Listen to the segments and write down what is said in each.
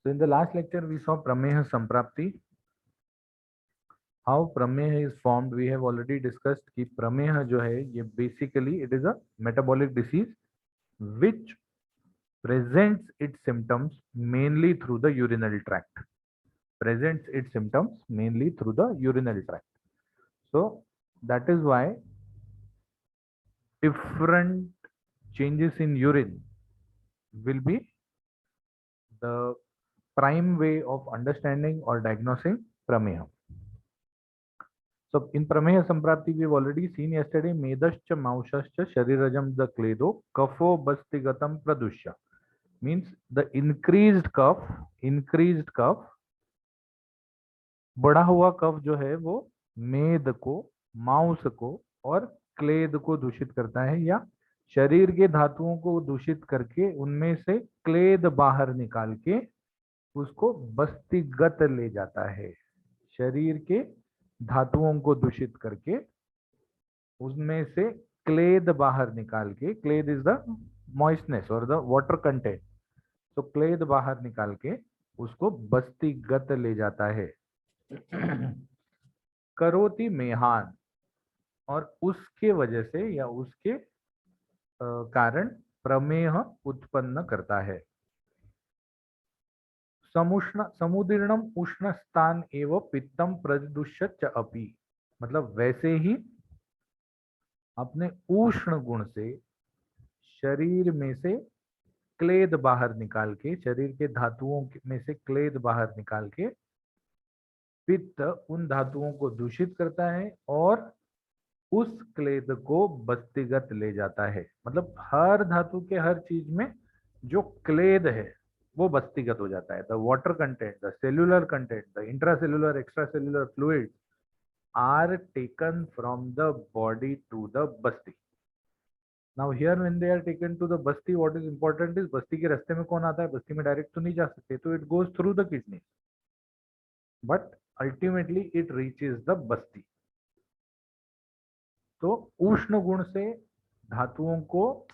So in the last lecture we saw Prameha Samprapti. How Prameha is formed we have already discussed कि Prameha जो है ये basically it is a metabolic disease which presents its symptoms mainly through the urinary tract. Presents its symptoms mainly through the urinary tract. So that is why different changes in urine will be the prime way of understanding or diagnosing Prameha. So in Prameha Samprapti, we've already seen yesterday, Medascha Maushascha Sharirajam the Kledo Kafo Bastigatam Pradushya. Means the increased cough, बढ़ा हुआ कफ जो है वो मेद को, मांस को और क्लेद को दूषित करता है, या शरीर के धातुओं को दूषित करके उनमें से क्लेद बाहर निकाल के उसको बस्तिगत ले जाता है। शरीर के धातुओं को दूषित करके उसमें से क्लेद बाहर निकाल के, क्लेद इज द मॉइस्टनेस और द वाटर कंटेंट, तो क्लेद बाहर निकाल के उसको बस्तिगत ले जाता है। करोति मेहान, और उसके वजह से या उसके कारण प्रमेह उत्पन्न करता है। समुष्ण समुदीर्णम उष्ण स्थान एवं पित्तम प्रदुष्य च अपि, मतलब वैसे ही अपने उष्ण गुण से शरीर में से क्लेद बाहर निकाल के, शरीर के धातुओं में से क्लेद बाहर निकाल के पित्त उन धातुओं को दूषित करता है और उस क्लेद को बस्तिगत ले जाता है। मतलब हर धातु के हर चीज में जो क्लेद है वो बस्तिगत हो जाता है। The water content, the cellular content, the intracellular extra cellular fluid are taken from the body to the basti. Now here when they are taken to the basti, what is important is basti के रास्ते में कौन आता है? बस्ती में डायरेक्ट तो नहीं जा सकते, तो it goes through the kidney, but ultimately it reaches the बस्ती। तो उष्ण गुण से धातुओं को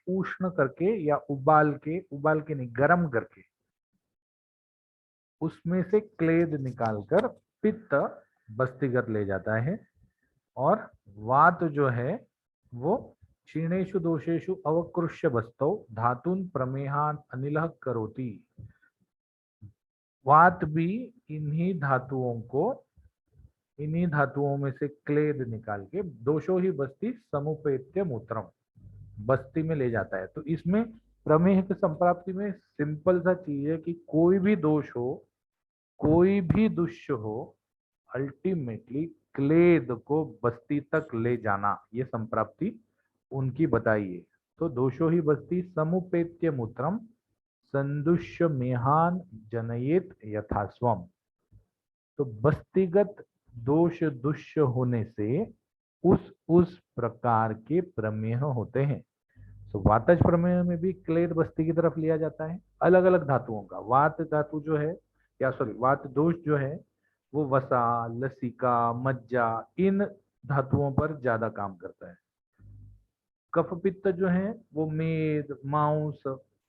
उष्ण करके या उबाल के नहीं, गर्म करके उसमें से क्लेद निकालकर पित्त बस्तिगत ले जाता है। और वात जो है वो क्षीणेषु दोषेषु अवकृष्य बस्तौ धातुन प्रमेहान अनिलः करोति। वात भी इन्हीं धातुओं में से क्लेद निकाल के दोषो ही बस्ती समुपेत्य मूत्रम, बस्ती में ले जाता है। तो इसमें प्रमेह की संप्राप्ति में सिंपल सा चीज है कि कोई भी दोष हो, कोई भी दुष्य हो, अल्टीमेटली क्लेद को बस्ती तक ले जाना, ये संप्राप्ति उनकी बताइए। तो दोषो ही बस्ती समुपेत्य मूत्रम संदुष्य मेहान जनयेत यथास्वम। तो बस्तिगत दोष दुष्य होने से उस प्रकार के प्रमेह होते हैं। तो वातज प्रमेह में भी क्लेद बस्ती की तरफ लिया जाता है, अलग अलग धातुओं का। वात धातु जो है, या सॉरी वात दोष जो है वो वसा, लसिका, मज्जा इन धातुओं पर ज्यादा काम करता है। कफ पित्त जो है वो मेद, मांस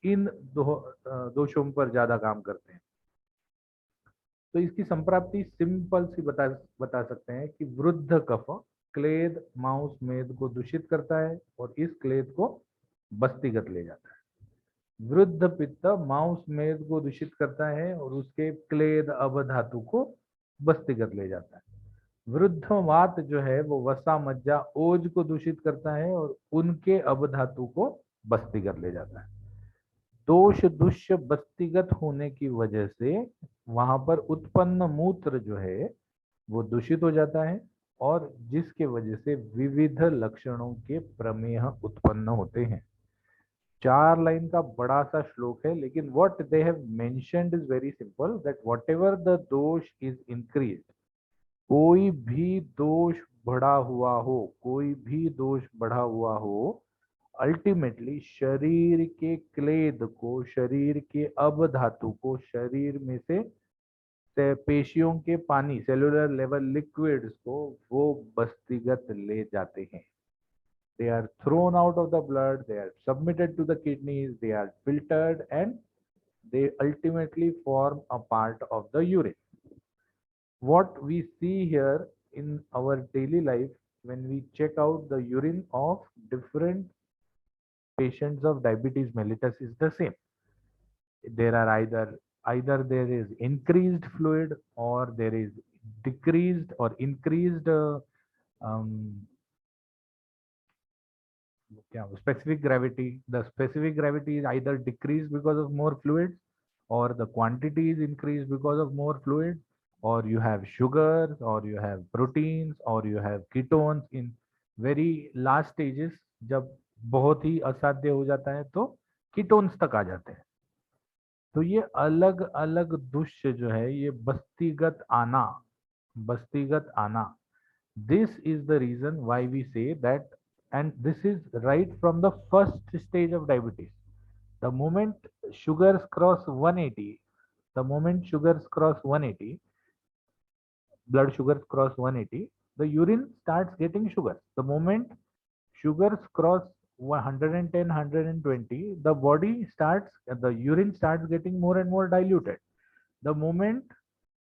इन दोषों पर ज्यादा काम करते हैं। तो इसकी संप्राप्ति सिंपल सी बता सकते हैं कि वृद्ध कफ क्लेद मांस मेद को दूषित करता है और इस क्लेद को बस्तिगत ले जाता है। वृद्ध पित्त मांस मेद को दूषित करता है और उसके क्लेद अवधातु को बस्तिगत ले जाता है। वृद्ध वात जो है वो वसा, मज्जा, ओज को दूषित करता है और उनके अवधातु को बस्तिगत ले जाता है। दोष दुष्य बस्तिगत होने की वजह से वहां पर उत्पन्न मूत्र जो है वो दूषित हो जाता है और जिसके वजह से विविध लक्षणों के प्रमेह उत्पन्न होते हैं। 4 लाइन का बड़ा सा श्लोक है, लेकिन what they have mentioned is very simple, that whatever the दोष इज इंक्रीज्ड, कोई भी दोष बढ़ा हुआ हो, कोई भी दोष बढ़ा हुआ हो, अल्टीमेटली शरीर के क्लेद को, शरीर के अवधातु को, शरीर में से पेशियों के पानी, सेलुलर लेवल लिक्विड्स को वो बस्तिगत ले जाते हैं। They are thrown out of the blood, they are submitted to the kidneys, they are filtered and they ultimately form a part of the urine. What we see here in our daily life when we check out the urine of different patients of diabetes mellitus is the same. There are either there is increased fluid or there is decreased or increased um, specific gravity. The specific gravity is either decreased because of more fluids, or the quantity is increased because of more fluid, or you have sugars, or you have proteins, or you have ketones in very last stages. जब बहुत ही असाध्य हो जाता है तो ketones तक आ जाते हैं. तो ये अलग अलग दृश्य जो है ये बस्तीगत आना, this is the reason why we say that, and this is right from the first stage of diabetes. The moment sugars cross 180, the moment sugars cross 180, blood sugars cross 180, the urine starts getting sugars. The moment sugars cross 110, 120, the body starts, the urine starts getting more and more diluted. The moment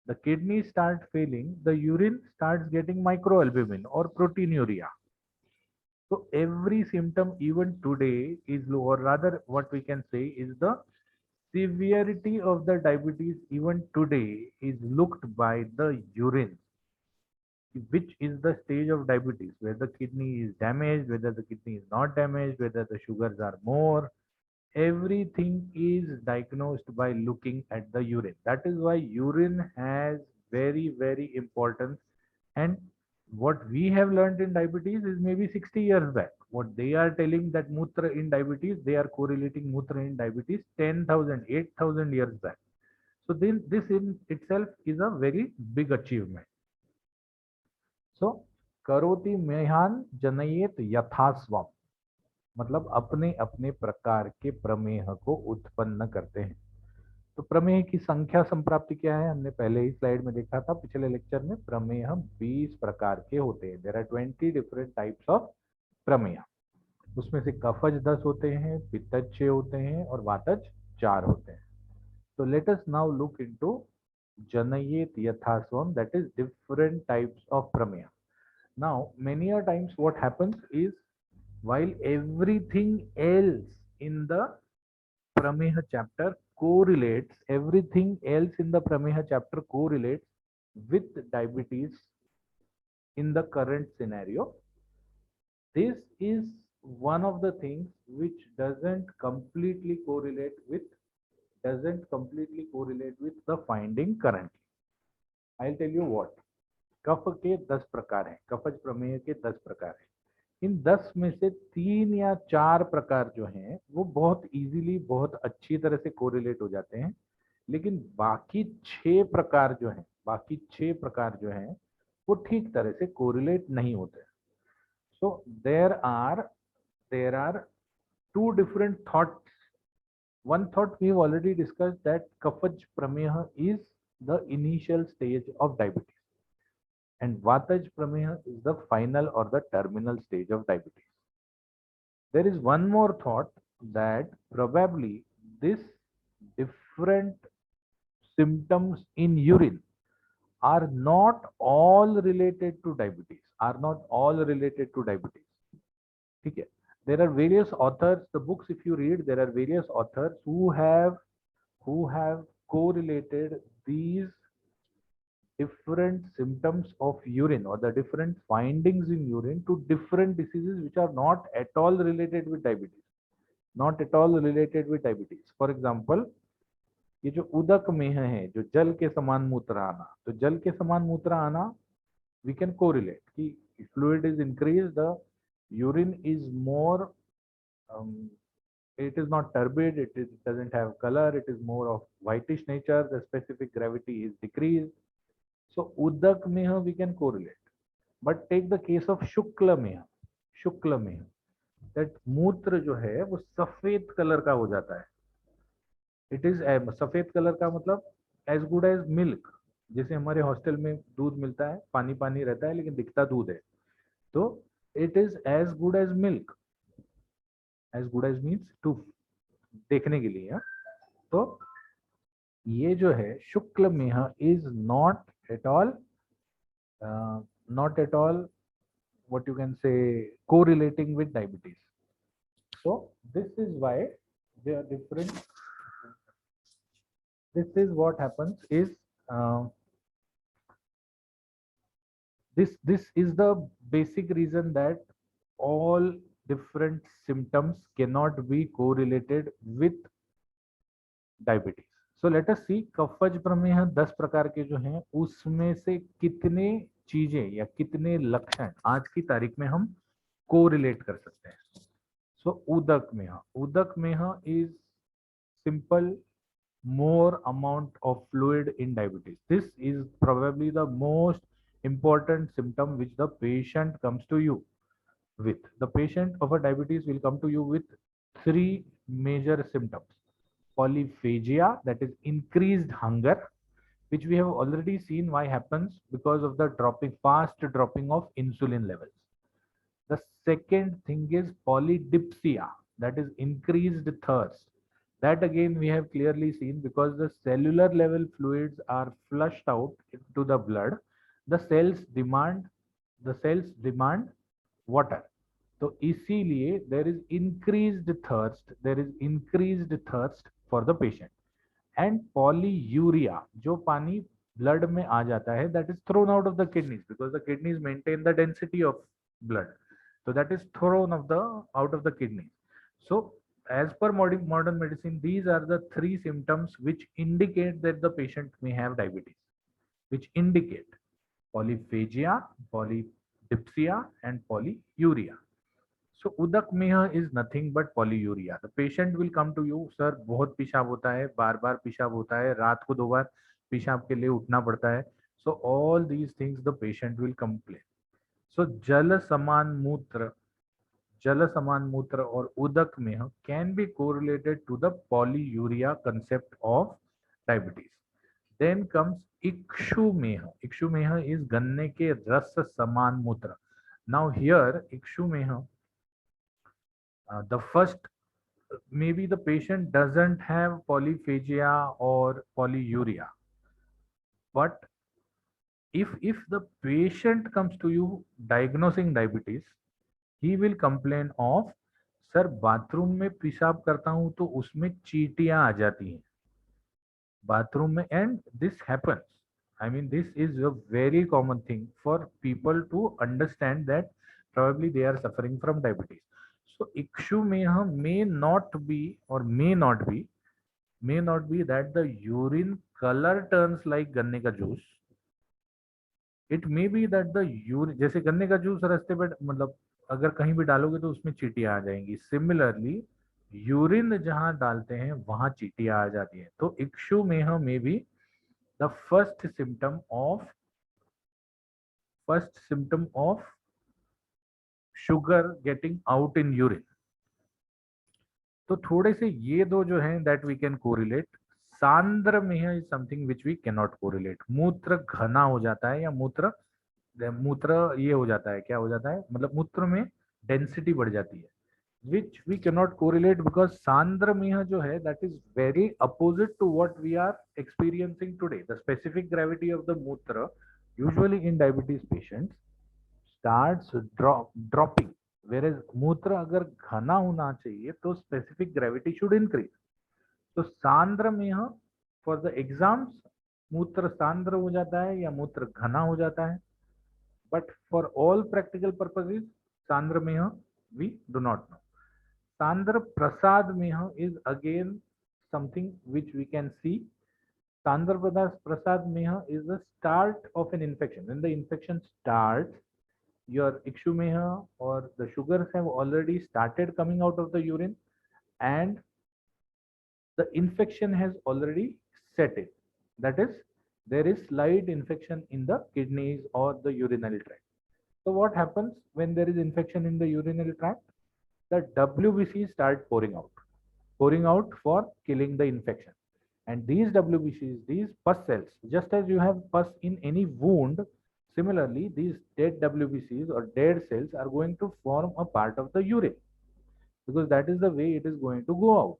the kidneys start failing, the urine starts getting microalbumin or proteinuria. So every symptom even today is low, or rather what we can say is the severity of the diabetes even today is looked by the urine, which is the stage of diabetes, whether the kidney is damaged, whether the kidney is not damaged, whether the sugars are more. Everything is diagnosed by looking at the urine. That is why urine has very importance. And what we have learned in diabetes is maybe 60 years back. What they are telling that mutra in diabetes, they are correlating mutra in diabetes 10,000, 8,000 years back. So then this in itself is a very big achievement. So करोति मेहान जनयेत यथास्वम, मतलब अपने अपने प्रकार के प्रमेह को उत्पन्न करते हैं. तो प्रमेह की संख्या संप्राप्ति क्या है, हमने पहले ही स्लाइड में देखा था पिछले लेक्चर में. प्रमेह 20 प्रकार के होते हैं. There are 20 different types of prameha. उसमें से कफज 10 होते हैं, पित्तज 6 होते हैं और वातज 4 होते हैं. तो let us now look into जनयेत यथास्वम, that is different types of prameha. Now, many a times what happens is, while everything else in the Prameha chapter correlates, everything else in the Prameha chapter correlates with diabetes in the current scenario, this is one of the things which doesn't completely correlate with the finding currently. I'll tell you what. कफ के 10 प्रकार हैं, कफज प्रमेय के 10 प्रकार हैं. इन 10 में से 3 या 4 प्रकार जो हैं वो बहुत इजीली, बहुत अच्छी तरह से कोरिलेट हो जाते हैं. लेकिन बाकी 6 प्रकार जो हैं वो ठीक तरह से कोरिलेट नहीं होते. So there are 2 different thoughts. One thought we have already discussed, that Kafaj Prameha is the initial stage of diabetes. And Vataj Prameha is the final or the terminal stage of diabetes. There is one more thought, that probably this different symptoms in urine are not all related to diabetes. ठीक है. There are various authors, the books if you read, there are various authors who have correlated these different symptoms of urine or the different findings in urine to different diseases which are not at all related with diabetes. For example, ये जो उदक मेह है, जो जल के समान मूत्र आना, तो जल के समान मूत्र आना we can correlate कि fluid is increased, the urine is more, it is not turbid, it doesn't have color, it is more of whitish nature, the specific gravity is decreased. So udak meha we can correlate. But take the case of shukla meha, that मूत्र जो है वो सफेद colour का हो जाता है. It is सफेद कलर का मतलब एज गुड एज मिल्क. जैसे हमारे हॉस्टल में दूध मिलता है, पानी पानी रहता है लेकिन दिखता दूध है, तो it is as good as milk. As good as means to देखने के लिए. तो ये जो है शुक्ल मेह is not at all what you can say correlating with diabetes. So this is why they are different. This is what happens is uh, this is the basic reason that all different symptoms cannot be correlated with diabetes. So let us see kaphaj prameha 10 प्रकार के जो हैं उसमें से कितने चीजें या कितने लक्षण आज की तारीख में हम कोरिलेट कर सकते हैं. सो उदक मेह is simple more amount of fluid in diabetes. This is probably the most important symptom which the patient comes to you with. The patient of a diabetes will come to you with three major symptoms. Polyphagia, that is increased hunger, which we have already seen why happens because of the fast dropping of insulin levels. The second thing is polydipsia, that is increased thirst. That again we have clearly seen because the cellular level fluids are flushed out into the blood. The cells demand water. तो इसीलिए there is increased thirst for the patient. And polyuria, जो पानी blood में आ जाता है, that is thrown out of the kidneys because the kidneys maintain the density of blood. So that is thrown out of the kidneys. So as per modern medicine, these are the three symptoms which indicate that the patient may have diabetes, which indicate polyphagia, polydipsia, and polyuria. So udak meha is nothing but polyuria. The patient will come to you, sir, बहुत पेशाब होता है, बार बार पेशाब होता है, रात को 2 बार पेशाब के लिए उठना पड़ता है. So all these things the patient will complain. So जल समान मूत्र और उदक मेह can be correlated to the polyuria concept of diabetes. Then comes इक्षुमेह. इक्षुमेह is गन्ने के रस समान मूत्र. Now here इक्षुमेह, the first, maybe the patient doesn't have polyphagia or polyuria, but if the patient comes to you diagnosing diabetes, he will complain of, sir bathroom में पेशाब करता हूं तो उसमें चींटियां आ जाती हैं बाथरूम में. And this happens, I mean this is a very common thing for people to understand that probably they are suffering from diabetes. So ikshumeha may not be that the urine color turns like गन्ने का juice. It may be that the urine, जैसे गन्ने का juice रास्ते पे मतलब अगर कहीं भी डालोगे तो उसमें चींटियां आ जाएंगी. सिमिलरली यूरिन जहां डालते हैं वहां चींटियां आ जाती हैं. तो इक्षुमेह में भी the first symptom of sugar getting out in urine. तो थोड़े से ये दो जो हैं दैट वी कैन कोरिलेट. सांद्र मेह is something which we can not correlate. मूत्र घना हो जाता है या मूत्र ये हो जाता है, क्या हो जाता है, मतलब मूत्र में डेंसिटी बढ़ जाती है, which we cannot correlate because सांद्र मेह जो है that is very opposite to what we are experiencing today. The specific gravity of the मूत्र usually in diabetes patients starts dropping, whereas मूत्र अगर घना होना चाहिए तो specific gravity should increase. तो सांद्र मेह for the exams मूत्र सांद्र हो जाता है या मूत्र घना हो जाता है. But for all practical purposes, Sandra Meha, we do not know. Sandra Prasad Meha is again something which we can see. Sandra Prasad Meha is the start of an infection. When the infection starts, your Ikshumeha or the sugars have already started coming out of the urine and the infection has already set in. That is, there is slight infection in the kidneys or the urinary tract. So what happens when there is infection in the urinary tract? The WBCs start pouring out for killing the infection. And these WBCs, these pus cells, just as you have pus in any wound, similarly, these dead WBCs or dead cells are going to form a part of the urine because that is the way it is going to go out.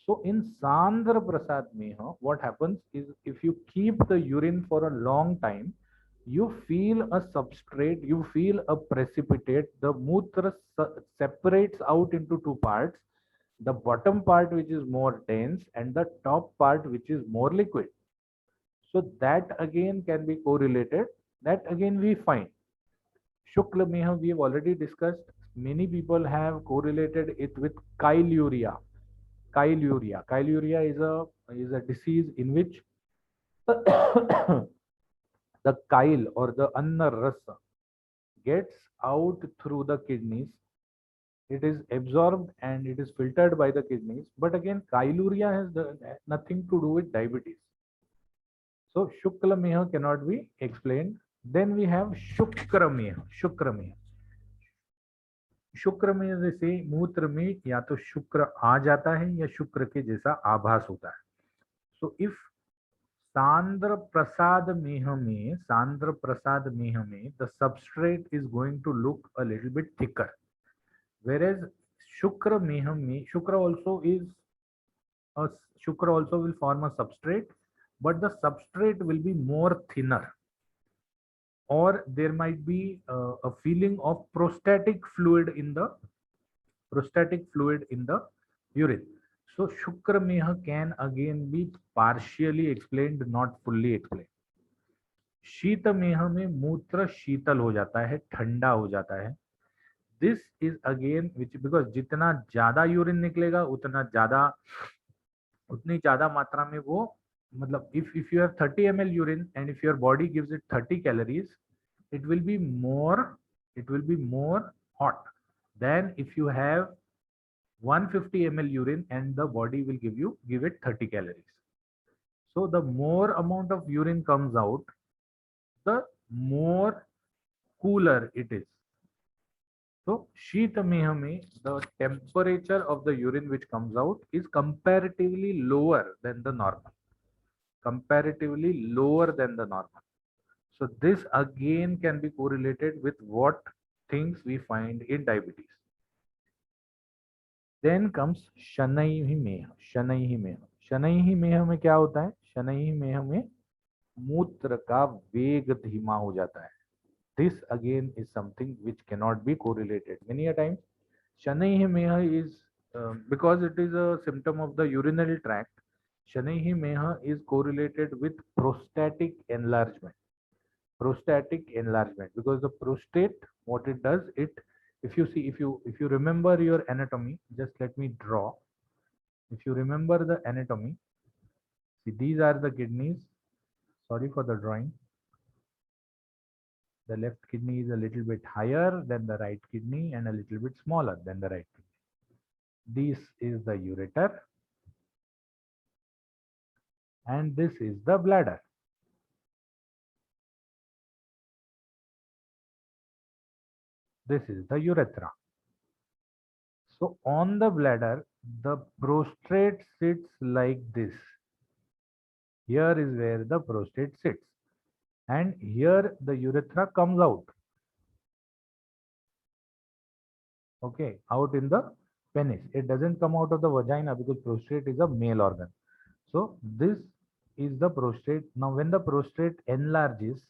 So in Sandra Prasad Meha, what happens is if you keep the urine for a long time, you feel a substrate, you feel a precipitate. The mutra separates out into two parts. The bottom part, which is more dense, and the top part, which is more liquid. So that again can be correlated. That again we find. Shukla Meha, we have already discussed. Many people have correlated it with chyluria. Chyluria is a disease in which the chyle or the anna rasa gets out through the kidneys. It is absorbed and it is filtered by the kidneys. But again, chyluria has nothing to do with diabetes. So Shukla Meha cannot be explained. Then we have Shukra Meha. शुक्र में जैसे मूत्र में या तो शुक्र आ जाता है या शुक्र के जैसा आभास होता है. सो इफ सांद्र प्रसाद मेह में the substrate is going to look a little bit thicker, whereas शुक्र मेह में शुक्र also will form a substrate, but the substrate will be more thinner, or there might be a feeling of prostatic fluid in the urine. So Shukra Meha can again be partially explained, not fully explained. शीत मेह में मूत्र शीतल हो जाता है, ठंडा हो जाता है. This is again which because जितना ज्यादा यूरिन निकलेगा उतनी ज्यादा मात्रा में वो मतलब if you have 30 ml urine and if your body gives it 30 calories, it will be more hot than if you have 150 ml urine and the body will give it 30 calories. So the more amount of urine comes out, the more cooler it is. So Shita Meha mein, the temperature of the urine which comes out is comparatively lower than the normal. So this again can be correlated with what things we find in diabetes. Then comes Shanaihi Meha. Shanaihi Meha में क्या होता है? Shanaihi Meha में मूत्र का वेग धीमा हो जाता है. This again is something which cannot be correlated. Many a times, Shanaihi Meha is because it is a symptom of the urinary tract. Shanaihi Meha is correlated with prostatic enlargement. Because the prostate, what it does, if you remember your anatomy, just let me draw. If you remember the anatomy, see, these are the kidneys. Sorry for the drawing. The left kidney is a little bit higher than the right kidney and a little bit smaller than the right kidney. This is the ureter and this is the bladder. This is the urethra. So on the bladder, the prostate sits like this. Here is where the prostate sits. And here the urethra comes out. Okay, out in the penis. It doesn't come out of the vagina because prostate is a male organ. So this is the prostate. Now when the prostate enlarges,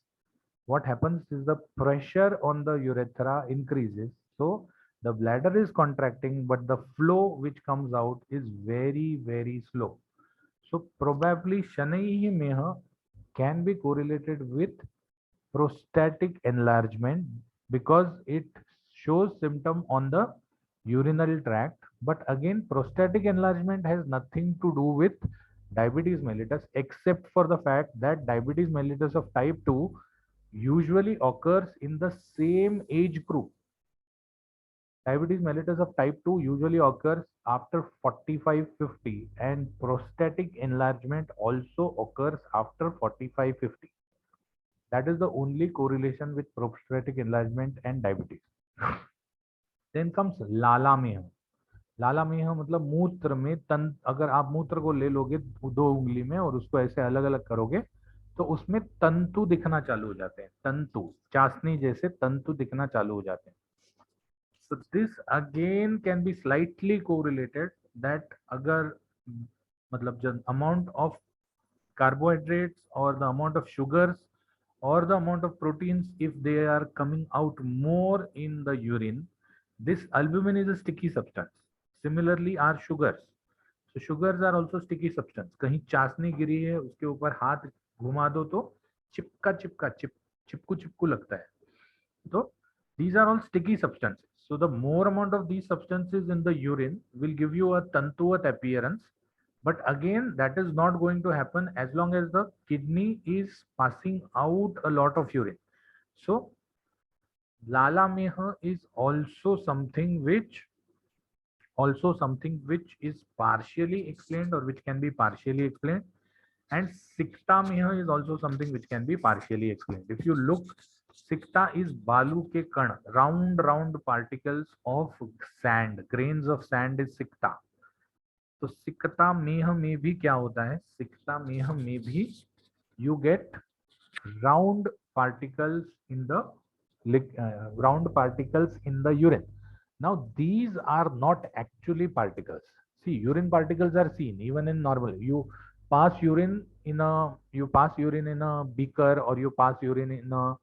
what happens is the pressure on the urethra increases. So the bladder is contracting, but the flow which comes out is very, very slow. So probably Shanaihi Meha can be correlated with prostatic enlargement because it shows symptom on the urinary tract. But again, prostatic enlargement has nothing to do with diabetes mellitus, except for the fact that diabetes mellitus of type 2 usually occurs in the same age group. Diabetes mellitus of type 2 usually occurs after 45-50 and prostatic enlargement also occurs after 45-50. That is the only correlation with prostatic enlargement and diabetes. Then comes लाला मेह. लाला मेह मतलब मूत्र में अगर आप मूत्र को ले लोगे 2 उंगली में और उसको ऐसे अलग अलग करोगे तो उसमें तंतु दिखना चालू हो जाते हैं. तंतु चाशनी जैसे तंतु दिखना चालू हो जाते हैं. So this again can be slightly correlated that अगर मतलब the amount of carbohydrates or the amount of sugars or the amount of proteins, if they are coming out more in the urine, this albumin is a sticky substance. Similarly are sugars. So sugars are also sticky substance. कहीं चाशनी गिरी है उसके ऊपर हाथ घुमा दो तो चिपका चिपका चिपकू चिपकू लगता है. So these are all sticky substances. So the more amount of these substances in the urine will give you a tantuvat appearance. But again, that is not going to happen as long as the kidney is passing out a lot of urine. So lala meha is also something which is partially explained or which can be partially explained. And sikta meha is also something which can be partially explained. If you look, sikta is balu ke kan, round particles of sand, grains of sand is sikta. तो सिकता मेह में भी क्या होता है, सिकता मेह में भी you get round particles in the urine. Now these are not actually particles. See, urine particles are seen even in normal. You pass urine in a beaker, or you pass urine in a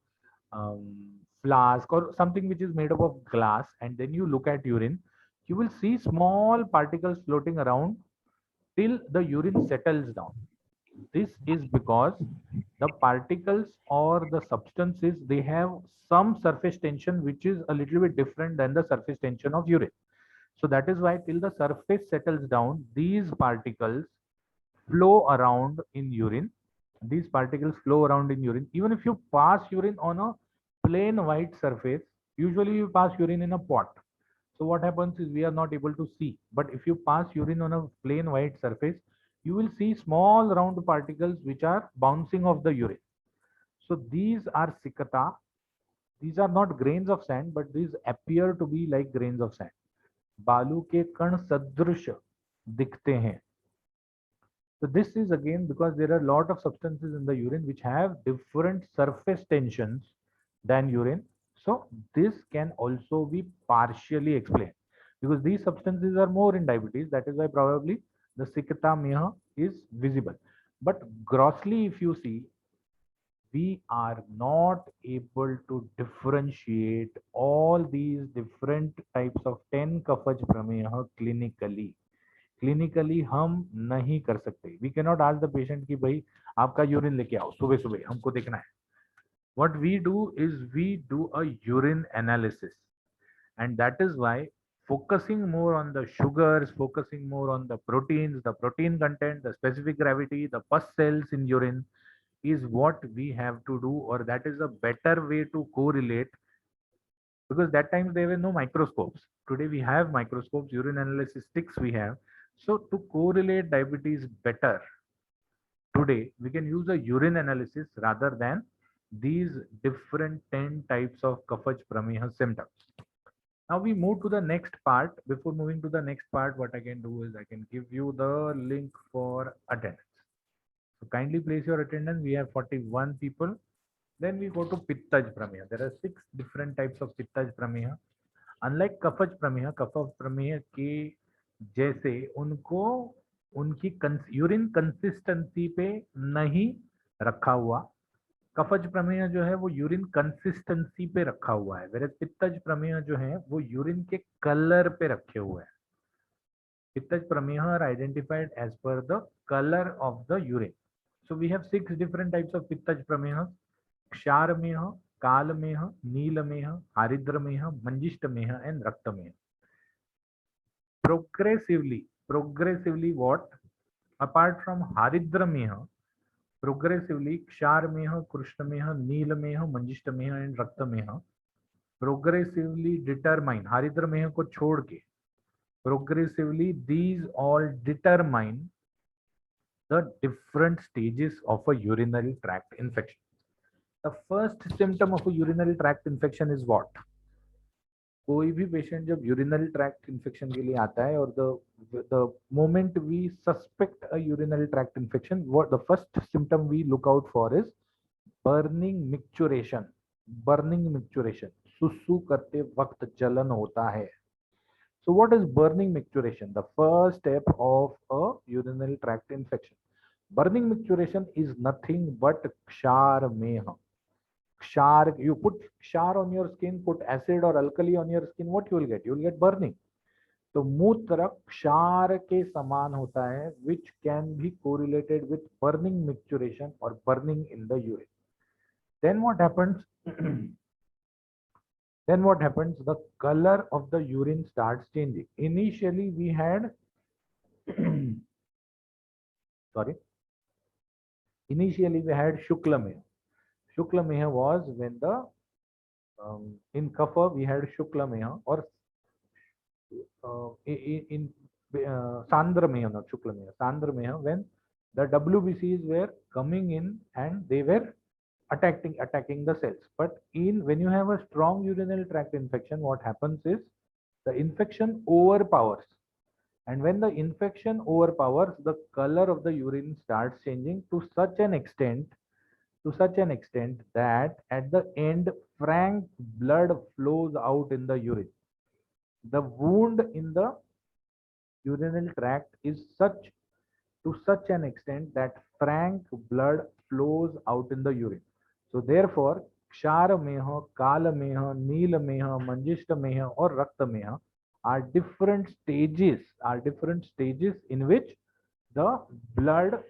flask or something which is made up of glass, and then you look at urine, you will see small particles floating around till the urine settles down. This is because the particles or the substances, they have some surface tension which is a little bit different than the surface tension of urine. So that is why till the surface settles down, these particles flow around in urine. These particles flow around in urine. Even if you pass urine on a plain white surface, usually you pass urine in a pot. So what happens is we are not able to see. But if you pass urine on a plain white surface, you will see small round particles which are bouncing off the urine. So these are sikata. These are not grains of sand, but these appear to be like grains of sand. बालू के कण सदृश दिखते हैं. So this is again because there are a lot of substances in the urine which have different surface tensions than urine. So this can also be partially explained because these substances are more in diabetes. That is why probably the sikata meha is visible. But grossly, if you see, we are not able to differentiate all these different types of 10 कफज प्रमेह clinically हम नहीं कर सकते. We can not ask the patient कि भाई आपका urine लेके आओ सुबह सुबह, हमको देखना है. What we do is we do a urine analysis, and that is why focusing more on the sugars, focusing more on the proteins, the protein content, the specific gravity, the pus cells in urine is what we have to do, or that is a better way to correlate, because that time there were no microscopes. Today we have microscopes, urine analysis sticks we have. So to correlate diabetes better, today we can use a urine analysis rather than these different 10 types of Kafaj Prameha symptoms. Now we move to the next part. Before moving to the next part, what I can do is I can give you the link for attendance. So kindly place your attendance. We have 41 people. Then we go to Pittaj Prameha. There are 6 different types of Pittaj Prameha. Unlike Kafaj Prameha के जैसे उनको उनकी urine consistency पे नहीं रखा हुआ. कफज प्रमेय जो है वो यूरिन कंसिस्टेंसी पे रखा हुआ है, वेरस पित्तज प्रमेय जो है वो यूरिन के कलर पे रखे हुए हैं. Pittaj prameya are identified as per the colour of the urine. So we have 6 different types of pittaj prameya. Ksharmeh, कालमेह, नीलमेह, हारिद्रमेह, मंजिष्ठमेह and रक्तमेह. Progressively what? Apart from Haridrameha, progressively Ksharmeha, Krishnameha, Neelameha, Manjishtameha and Raktameha progressively determine, Haridrameha को छोड़ के, progressively these all determine the different stages of a urinary tract infection. The first symptom of a urinary tract infection is what? कोई भी patient जब urinary tract infection के लिए आता है और the moment we suspect a urinary tract infection, what the first symptom we look out for is burning micturition. सुसु करते वक्त जलन होता है. So what is burning micturition? The first step of a urinary tract infection. Burning micturition is nothing but Kshar Meha. Kshar, you put Kshar on your skin, put acid or alkali on your skin, what you will get? You will get burning. तो मूत्र क्षार के समान होता है, which can be correlated with burning micturition or burning in the urine. Then what happens? Then what happens? The color of the urine starts changing. Initially we had sorry, initially we had Shukla Meha. Shukla Meha was when the in Kapha we had Shukla Meha, or in Sandra Meha, not Shukla Meha, Sandra Meha, when the WBCs were coming in and they were attacking the cells. But in when you have a strong urinary tract infection, what happens is the infection overpowers. And when the infection overpowers, the color of the urine starts changing to such an extent that at the end, frank blood flows out in the urine. The wound in the urinary tract is to such an extent that frank blood flows out in the urine. So therefore, Kshara Meha, Kala Meha, Neela Meha, Manjishta Meha, or Rakta Meha are different stages in which the blood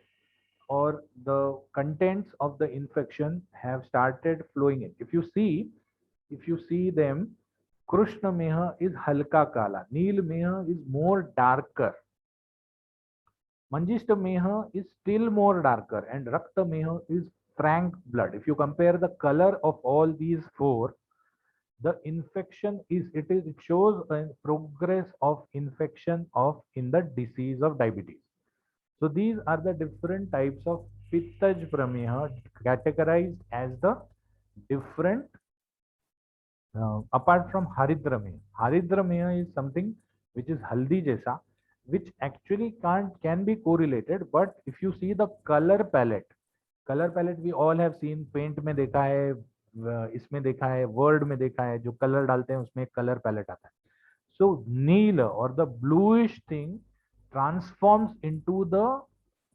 or the contents of the infection have started flowing in. If you see them, Krishna Meha is halka kala, Neel Meha is more darker, Manjishta Meha is still more darker, and Rakta Meha is frank blood. If you compare the color of all these four, the infection it shows a progress of infection of in the disease of diabetes. So these are the different types of Pittaj Prameha categorized as the different apart from Haridra Meha. Haridra Meha is something which is haldi jaisa, which actually can be correlated, but if you see the color palette we all have seen, paint में देखा है, इसमें देखा है, word में देखा है, जो color डालते हैं उसमें color palette आता है. So neela or the bluish thing transforms into the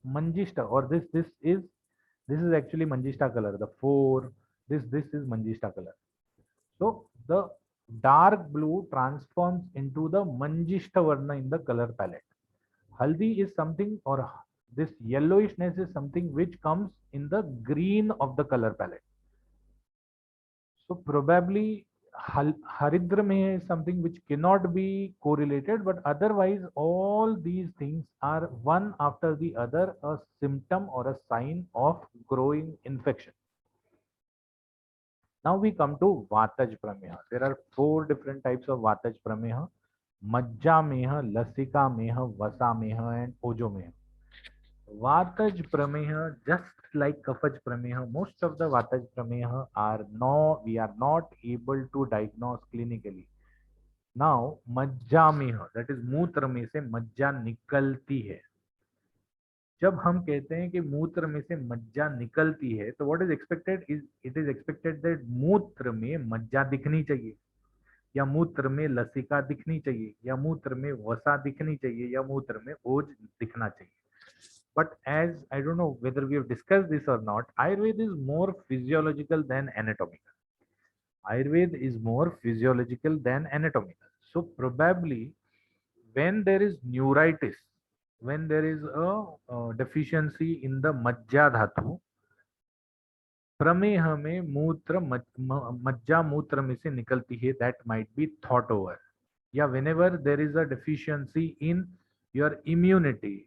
manjishta, or this is actually manjishta color. The four, this is manjishta color. So the dark blue transforms into the manjishta varna in the color palette. Haldi is something, or this yellowishness is something which comes in the green of the color palette. So probably Haridra Meha is something which cannot be correlated, but otherwise all these things are one after the other a symptom or a sign of growing infection. Now we come to Vataj Prameha. There are four different types of Vataj Prameha: Majja Meha, Lasika Meha, Vasa Meha, and Ojo Meha. Vataj Prameha, just like Kafaj Prameha, most of the Vataj Prameha we are not able to diagnose clinically. Now, Majja Meha, that is मूत्र में से मज्जा निकलती है. जब हम कहते हैं कि मूत्र में से मज्जा निकलती है, तो what is expected is it is expected that मूत्र में मज्जा दिखनी चाहिए, या मूत्र में लसिका दिखनी चाहिए, या मूत्र में वसा दिखनी चाहिए, या मूत्र में ओज दिखना चाहिए. But as I don't know whether we have discussed this or not, Ayurveda is more physiological than anatomical. Ayurveda is more physiological than anatomical. So probably when there is neuritis, when there is a deficiency in the majja dhatu, prameha में मूत्र मज्जा मूत्र में से निकलती है, that might be thought over. या whenever there is a deficiency in your immunity,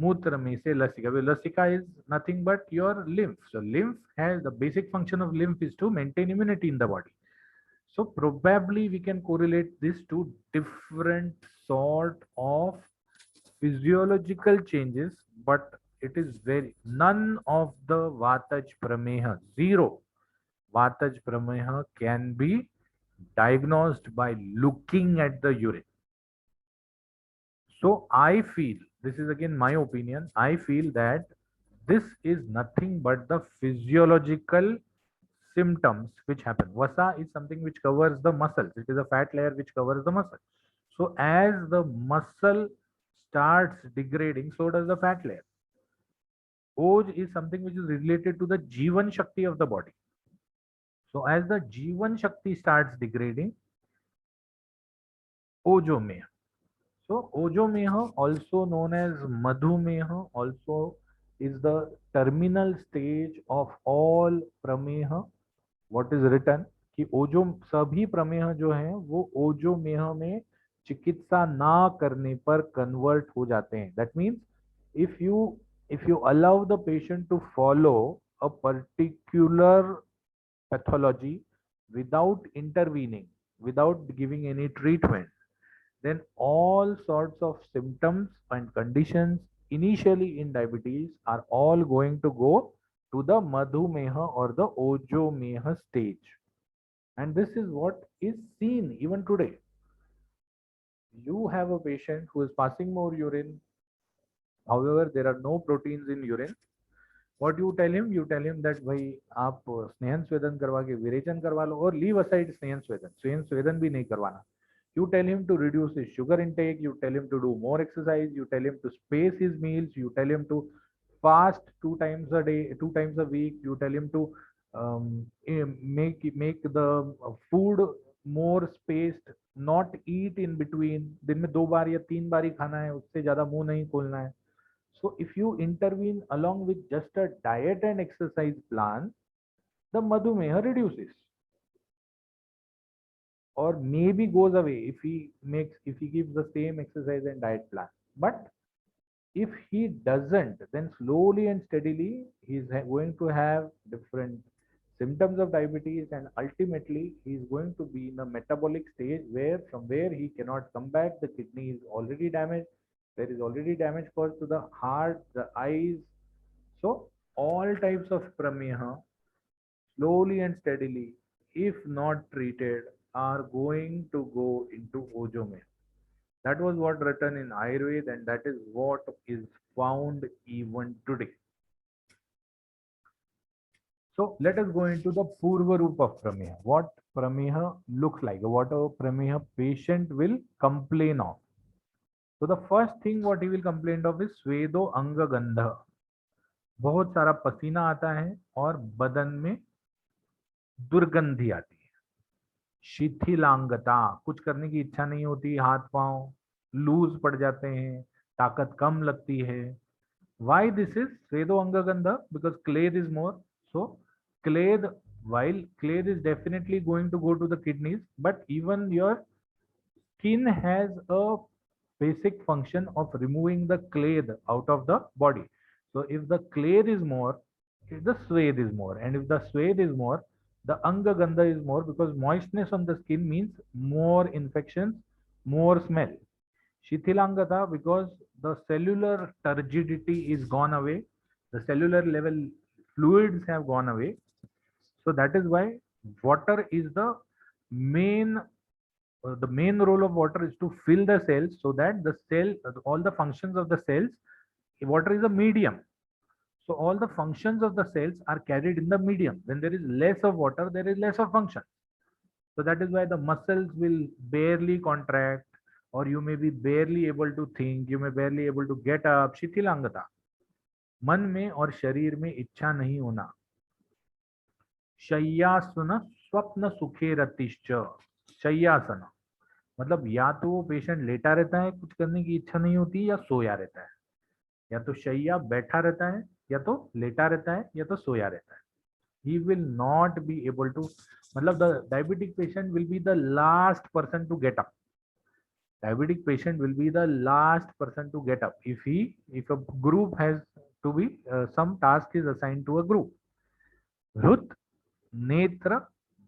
मूत्र में से लसिका. Lasika is nothing but your lymph. So lymph has the basic function of lymph is to maintain immunity in the body. So probably we can correlate this to different sort of physiological changes, but it is none of the Vataj Prameha, zero Vataj Prameha can be diagnosed by looking at the urine. So I feel, this is again my opinion, I feel that this is nothing but the physiological symptoms which happen. Vasa is something which covers the muscles. It is a fat layer which covers the muscle. So as the muscle starts degrading, so does the fat layer. Oj is something which is related to the Jivan Shakti of the body. So as the Jivan Shakti starts degrading, Ojomeya. So Ojomeya, also known as Madhumeya, also is the terminal stage of all Prameha. What is written कि ओजो सभी प्रमेह जो हैं वो ओजोमेह में चिकित्सा ना करने पर कन्वर्ट हो जाते हैं. That means if you allow the patient to follow a particular pathology without intervening, without giving any treatment, then all sorts of symptoms and conditions initially in diabetes are all going to go to the madhumeha or the ojomeha stage. And this is what is seen even today. You have a patient who is passing more urine. However, there are no proteins in urine. What you tell him? You tell him that भाई आप स्नेहन स्वेदन करवा के विरेचन करवा लो और leave aside स्नेहन स्वेदन भी नहीं करवाना. You tell him to reduce his sugar intake. You tell him to do more exercise. You tell him to space his meals. You tell him to fast 2 times a day, 2 times a week. You tell him to make the food more spaced, not eat in between. दिन में 2 बार या 3 बार ही खाना है, उससे ज्यादा मुंह नहीं खोलना है. So if you intervene along with just a diet and exercise plan, the madhumeha reduces or maybe goes away if he gives the same exercise and diet plan. But if he doesn't, then slowly and steadily he is going to have different symptoms of diabetes, and ultimately he is going to be in a metabolic stage where from where he cannot come back. The kidney is already damaged. There is already damage caused to the heart, the eyes. So all types of prameha, slowly and steadily, if not treated, are going to go into ojomeya. That was what written in Ayurveda, and that is what is found even today. So let us go into the Purva Roop of Prameha. What Prameha looks like, what a Prameha patient will complain of. So the first thing what he will complain of is Swedo Anga Gandha. बहुत सारा पसीना आता है और बदन में दुर्गंधी आती है. शिथिलांगता, कुछ करने की इच्छा नहीं होती, हाथ पांव लूज पड़ जाते हैं, ताकत कम लगती है. Why this is Swedo Anga Gandha? Because clade is more. So clade, while clade is definitely going to go to the kidneys, but even your skin has a basic function of removing the clade out of the body. So if the clade is more, if the swathe is more, and if the swathe is more, the anga gandha is more, because moistness on the skin means more infections, more smell. Shithilangata, because the cellular turgidity is gone away, the cellular level fluids have gone away. So that is why water is the main role of water is to fill the cells, so that the cell, all the functions of the cells, water is a medium. So all the functions of the cells are carried in the medium. When there is less of water, there is less of function. So that is why the muscles will barely contract, or you may be barely able to think, you may barely able to get up. शिथिलांगता, मन में और शरीर में इच्छा नहीं होना. शय्यासन स्वप्न सुखे रतिश्च. शय्यासन मतलब या तो वो पेशेंट लेटा रहता है, कुछ करने की इच्छा नहीं होती, या सोया रहता है. या तो शैया बैठा रहता है, या तो लेटा रहता है, या तो सोया रहता है. He will not be able to, मतलब the diabetic patient will be the last person to get up. Diabetic patient will be the last person to get up if a group has to be some task is assigned to a group. हृत, नेत्र,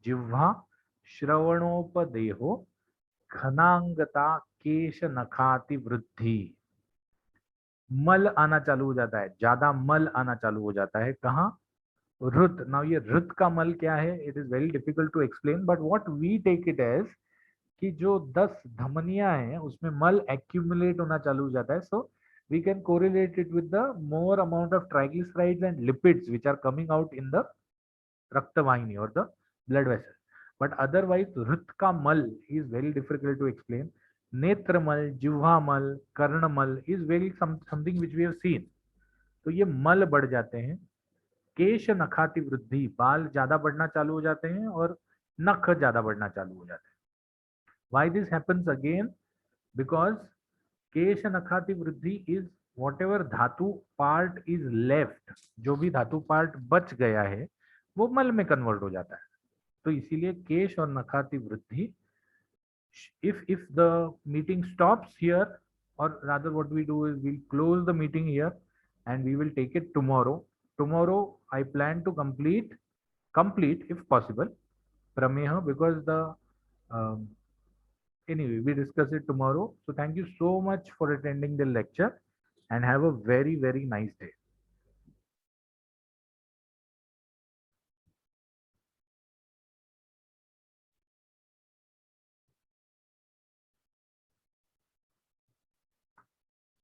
जिह्वा, श्रवणोपदेहो, घनांगता, केश नखाति वृद्धि. मल आना चालू हो जाता है, ज्यादा मल आना चालू हो जाता है. कहाँ? रुत. नाउ ये रुत का मल क्या है? It is very difficult to explain, but what we take it as कि जो 10 धमनियां हैं उसमें मल एक्यूमुलेट होना चालू हो जाता है. So we can correlate it with the more amount of triglycerides and lipids which are coming out in the रक्तवाहिनी और the blood vessel. But otherwise, रुत का मल is very difficult to explain. नेत्रमल, जिह्वामल, कर्णमल is very something which we have seen. तो ये मल बढ़ जाते हैं। केश नखाति वृद्धि, बाल ज्यादा बढ़ना चालू हो जाते हैं और नख ज्यादा बढ़ना चालू हो जाते हैं। Why this happens again? Because केश नखाति वृद्धि इज whatever धातु पार्ट इज लेफ्ट, जो भी धातु पार्ट बच गया है वो मल में कन्वर्ट हो जाता है। तो इसीलिए केश और नखाति वृद्धि, if the meeting stops here, or rather what we do is we'll close the meeting here and we will take it tomorrow. Tomorrow I plan to complete if possible prameha, because the um, anyway we discuss it tomorrow. So thank you so much for attending the lecture and have a very nice day.